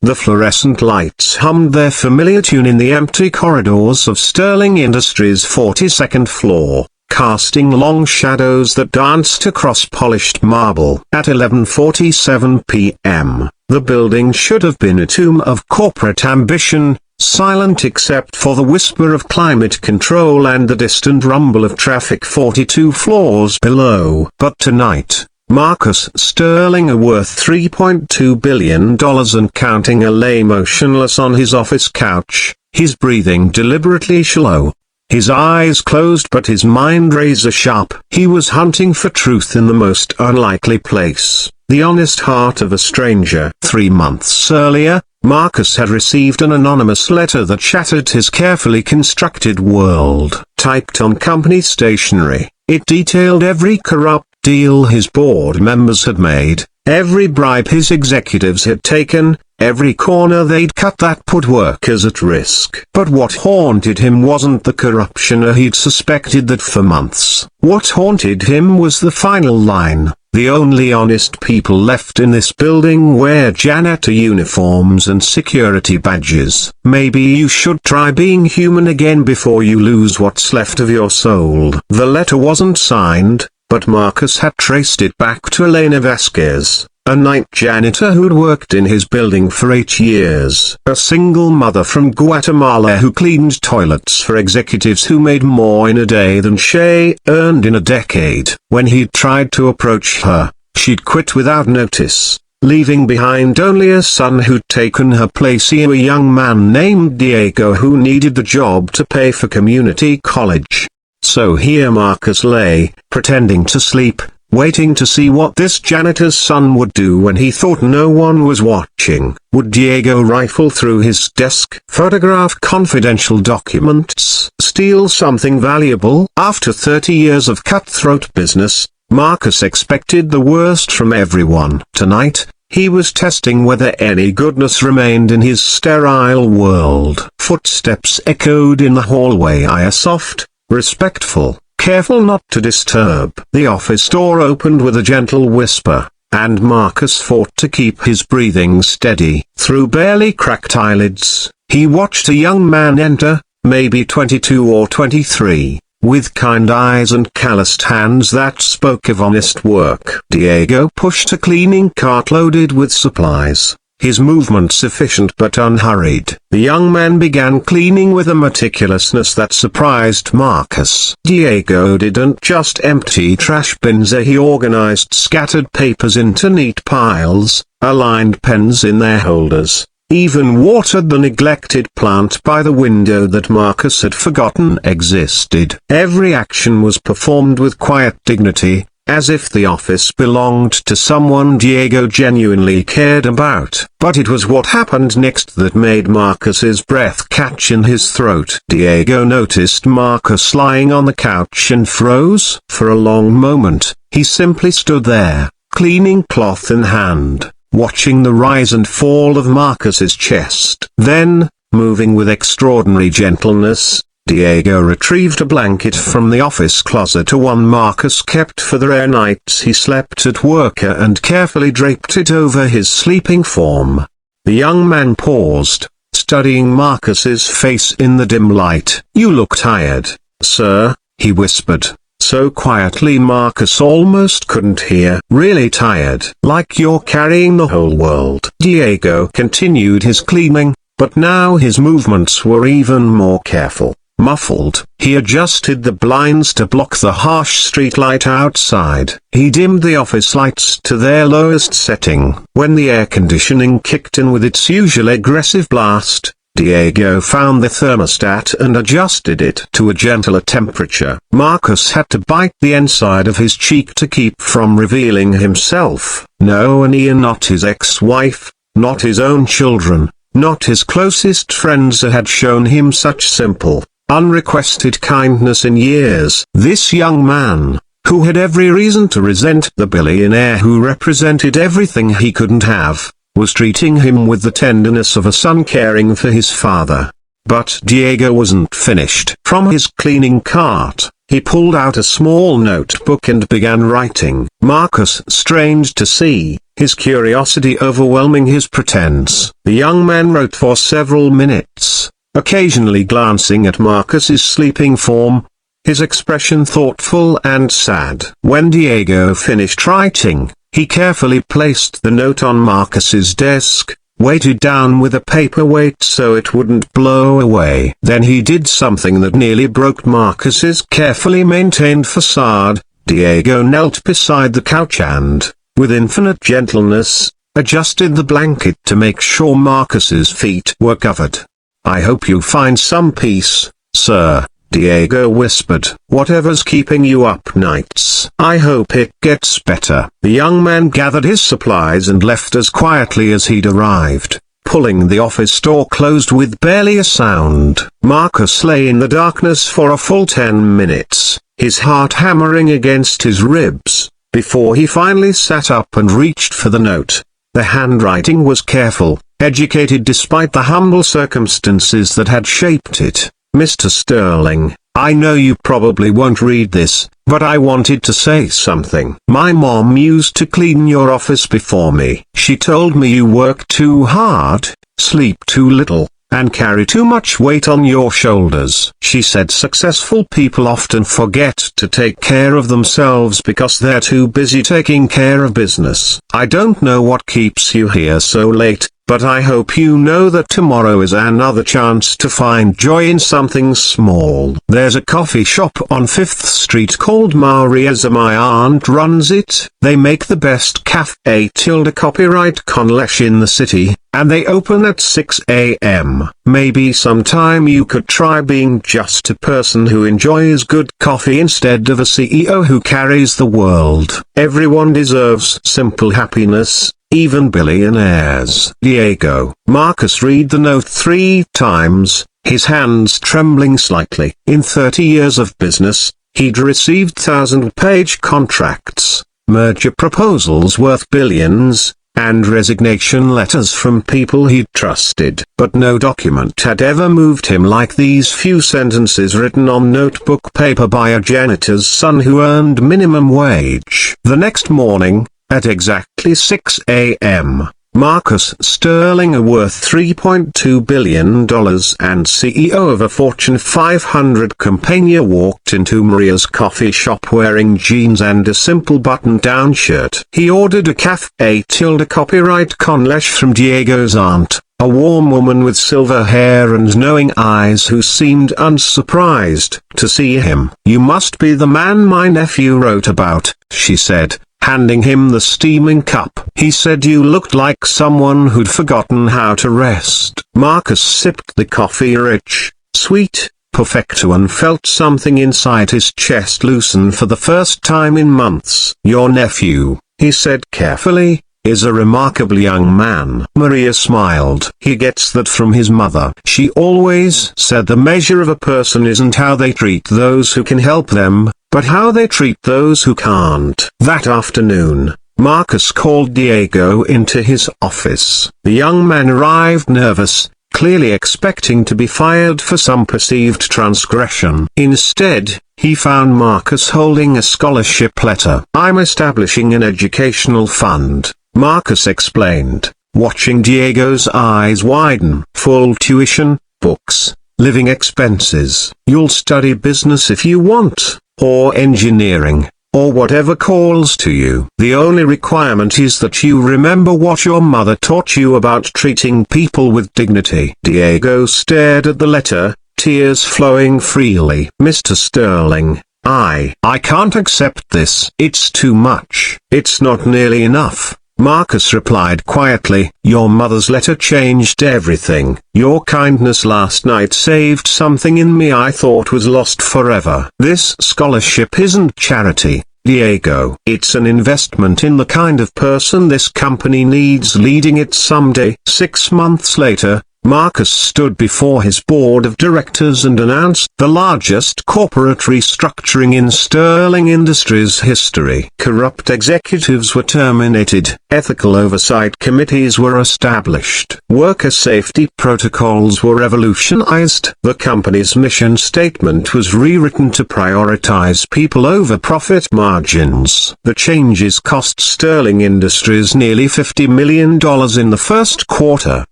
The fluorescent lights hummed their familiar tune in the empty corridors of Sterling Industries' 42nd floor, casting long shadows that danced across polished marble. At 11:47 p.m., the building should have been a tomb of corporate ambition, silent except for the whisper of climate control and the distant rumble of traffic 42 floors below. But tonight, Marcus Sterling, worth $3.2 billion and counting, lay motionless on his office couch, his breathing deliberately shallow. His eyes closed but his mind razor sharp. He was hunting for truth in the most unlikely place, the honest heart of a stranger. 3 months earlier, Marcus had received an anonymous letter that shattered his carefully constructed world. Typed on company stationery, it detailed every corrupt deal his board members had made, every bribe his executives had taken, every corner they'd cut that put workers at risk. But what haunted him wasn't the corruption he'd suspected that for months. What haunted him was the final line: the only honest people left in this building wear janitor uniforms and security badges. Maybe you should try being human again before you lose what's left of your soul. The letter wasn't signed, but Marcus had traced it back to Elena Vasquez, a night janitor who'd worked in his building for 8 years. A single mother from Guatemala who cleaned toilets for executives who made more in a day than Shay earned in a decade. When he'd tried to approach her, she'd quit without notice, leaving behind only a son who'd taken her place, a young man named Diego who needed the job to pay for community college. So here Marcus lay, pretending to sleep, waiting to see what this janitor's son would do when he thought no one was watching. Would Diego rifle through his desk, photograph confidential documents, steal something valuable? After 30 years of cutthroat business, Marcus expected the worst from everyone. Tonight, he was testing whether any goodness remained in his sterile world. Footsteps echoed in the hallway, soft, respectful, careful not to disturb. The office door opened with a gentle whisper, and Marcus fought to keep his breathing steady. Through barely cracked eyelids, he watched a young man enter, maybe 22 or 23, with kind eyes and calloused hands that spoke of honest work. Diego pushed a cleaning cart loaded with supplies, his movements efficient but unhurried. The young man began cleaning with a meticulousness that surprised Marcus. Diego didn't just empty trash bins, he organized scattered papers into neat piles, aligned pens in their holders, even watered the neglected plant by the window that Marcus had forgotten existed. Every action was performed with quiet dignity, as if the office belonged to someone Diego genuinely cared about. But it was what happened next that made Marcus's breath catch in his throat. Diego noticed Marcus lying on the couch and froze. For a long moment, he simply stood there, cleaning cloth in hand, watching the rise and fall of Marcus's chest. Then, moving with extraordinary gentleness, Diego retrieved a blanket from the office closet, one Marcus kept for the rare nights he slept at work, and carefully draped it over his sleeping form. The young man paused, studying Marcus's face in the dim light. "You look tired, sir," he whispered, so quietly Marcus almost couldn't hear. "Really tired? Like you're carrying the whole world." Diego continued his cleaning, but now his movements were even more careful. Muffled, he adjusted the blinds to block the harsh street light outside. He dimmed the office lights to their lowest setting. When the air conditioning kicked in with its usual aggressive blast, Diego found the thermostat and adjusted it to a gentler temperature. Marcus had to bite the inside of his cheek to keep from revealing himself. No, and not his ex-wife, not his own children, not his closest friends had shown him such simple, unrequested kindness in years. This young man, who had every reason to resent the billionaire who represented everything he couldn't have, was treating him with the tenderness of a son caring for his father. But Diego wasn't finished. From his cleaning cart, He pulled out a small notebook and began writing. Marcus, strange to see, his curiosity overwhelming his pretense. The young man wrote for several minutes, occasionally glancing at Marcus's sleeping form, his expression thoughtful and sad. When Diego finished writing, he carefully placed the note on Marcus's desk, weighted down with a paperweight so it wouldn't blow away. Then he did something that nearly broke Marcus's carefully maintained facade. Diego knelt beside the couch and, with infinite gentleness, adjusted the blanket to make sure Marcus's feet were covered. "I hope you find some peace, sir," Diego whispered. "Whatever's keeping you up nights, I hope it gets better." The young man gathered his supplies and left as quietly as he'd arrived, pulling the office door closed with barely a sound. Marcus lay in the darkness for a full 10 minutes, his heart hammering against his ribs, before he finally sat up and reached for the note. The handwriting was careful, educated despite the humble circumstances that had shaped it. "Mr. Sterling, I know you probably won't read this, but I wanted to say something. My mom used to clean your office before me. She told me you work too hard, sleep too little, and carry too much weight on your shoulders. She said successful people often forget to take care of themselves because they're too busy taking care of business. I don't know what keeps you here so late, but I hope you know that tomorrow is another chance to find joy in something small. There's a coffee shop on 5th Street called Maria's. My aunt runs it. They make the best cafe tilde copyright conlesh in the city, and they open at 6 a.m. Maybe sometime you could try being just a person who enjoys good coffee instead of a CEO who carries the world. Everyone deserves simple happiness, even billionaires." Diego. Marcus read the note 3 times, his hands trembling slightly. In 30 years of business, he'd received 1,000-page contracts, merger proposals worth billions, and resignation letters from people he'd trusted. But no document had ever moved him like these few sentences written on notebook paper by a janitor's son who earned minimum wage. The next morning, at exactly 6 a.m., Marcus Sterling, a worth $3.2 billion and CEO of a Fortune 500 company, walked into Maria's coffee shop wearing jeans and a simple button-down shirt. He ordered a cafe tilde copyright conlesh from Diego's aunt, a warm woman with silver hair and knowing eyes who seemed unsurprised to see him. "You must be the man my nephew wrote about," she said, handing him the steaming cup. "He said you looked like someone who'd forgotten how to rest." Marcus sipped the coffee, rich, sweet, perfecto, and felt something inside his chest loosen for the first time in months. "Your nephew," he said carefully, "is a remarkable young man." Maria smiled. "He gets that from his mother. She always said the measure of a person isn't how they treat those who can help them, but how they treat those who can't." That afternoon, Marcus called Diego into his office. The young man arrived nervous, clearly expecting to be fired for some perceived transgression. Instead, he found Marcus holding a scholarship letter. "I'm establishing an educational fund," Marcus explained, watching Diego's eyes widen. "Full tuition, books, living expenses. You'll study business if you want, or engineering, or whatever calls to you. The only requirement is that you remember what your mother taught you about treating people with dignity." Diego stared at the letter, tears flowing freely. "Mr. Sterling, I can't accept this. It's too much." "It's not nearly enough," Marcus replied quietly. "Your mother's letter changed everything. Your kindness last night saved something in me I thought was lost forever. This scholarship isn't charity, Diego. It's an investment in the kind of person this company needs leading it someday." 6 months later, Marcus stood before his board of directors and announced the largest corporate restructuring in Sterling Industries history. Corrupt executives were terminated, ethical oversight committees were established, worker safety protocols were revolutionized, the company's mission statement was rewritten to prioritize people over profit margins. The changes cost Sterling Industries nearly $50 million in the first quarter.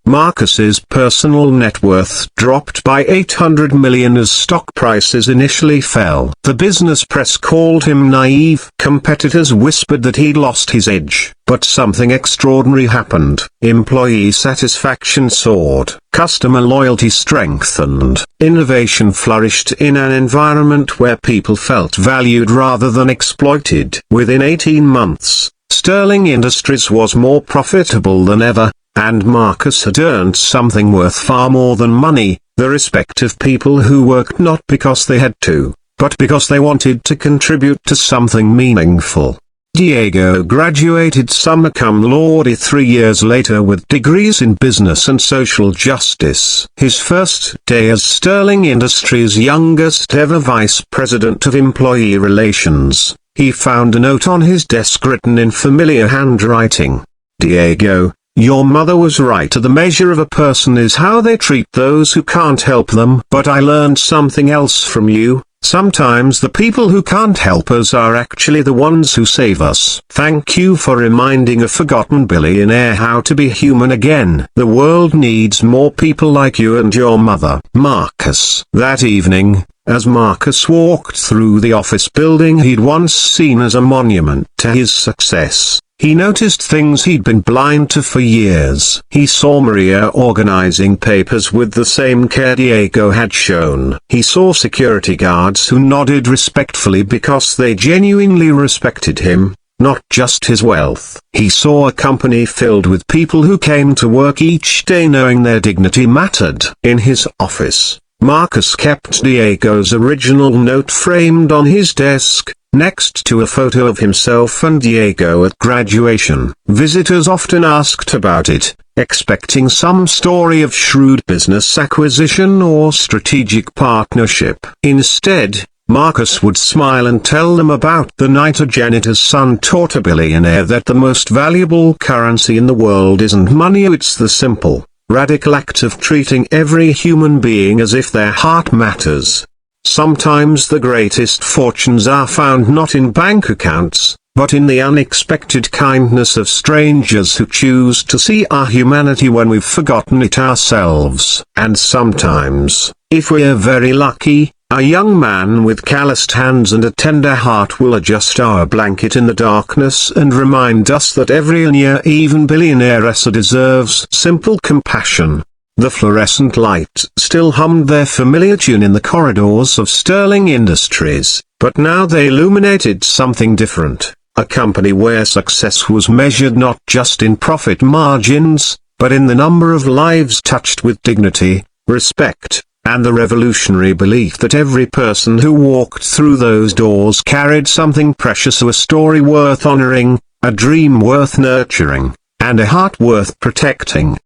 Marcus's personal net worth dropped by $800 million as stock prices initially fell. The business press called him naive. Competitors whispered that he'd lost his edge. But something extraordinary happened. Employee satisfaction soared, customer loyalty strengthened, innovation flourished in an environment where people felt valued rather than exploited. Within 18 months, Sterling Industries was more profitable than ever, and Marcus had earned something worth far more than money, the respect of people who worked not because they had to, but because they wanted to contribute to something meaningful. Diego graduated summa cum laude 3 years later with degrees in business and social justice. His first day as Sterling Industries' youngest ever vice president of employee relations, he found a note on his desk written in familiar handwriting. Diego, your mother was right. The measure of a person is how they treat those who can't help them. But I learned something else from you. Sometimes the people who can't help us are actually the ones who save us. Thank you for reminding a forgotten billionaire how to be human again. The world needs more people like you and your mother. Marcus. That evening, as Marcus walked through the office building he'd once seen as a monument to his success, he noticed things he'd been blind to for years. He saw Maria organizing papers with the same care Diego had shown. He saw security guards who nodded respectfully because they genuinely respected him, not just his wealth. He saw a company filled with people who came to work each day knowing their dignity mattered. In his office, Marcus kept Diego's original note framed on his desk, next to a photo of himself and Diego at graduation. Visitors often asked about it, expecting some story of shrewd business acquisition or strategic partnership. Instead, Marcus would smile and tell them about the night a janitor's son taught a billionaire that the most valuable currency in the world isn't money, it's the simple, radical act of treating every human being as if their heart matters. Sometimes the greatest fortunes are found not in bank accounts, but in the unexpected kindness of strangers who choose to see our humanity when we've forgotten it ourselves. And sometimes, if we're very lucky, a young man with calloused hands and a tender heart will adjust our blanket in the darkness and remind us that every near even billionaire deserves simple compassion. The fluorescent lights still hummed their familiar tune in the corridors of Sterling Industries, but now they illuminated something different, a company where success was measured not just in profit margins, but in the number of lives touched with dignity, respect, and the revolutionary belief that every person who walked through those doors carried something precious, a story worth honoring, a dream worth nurturing, and a heart worth protecting.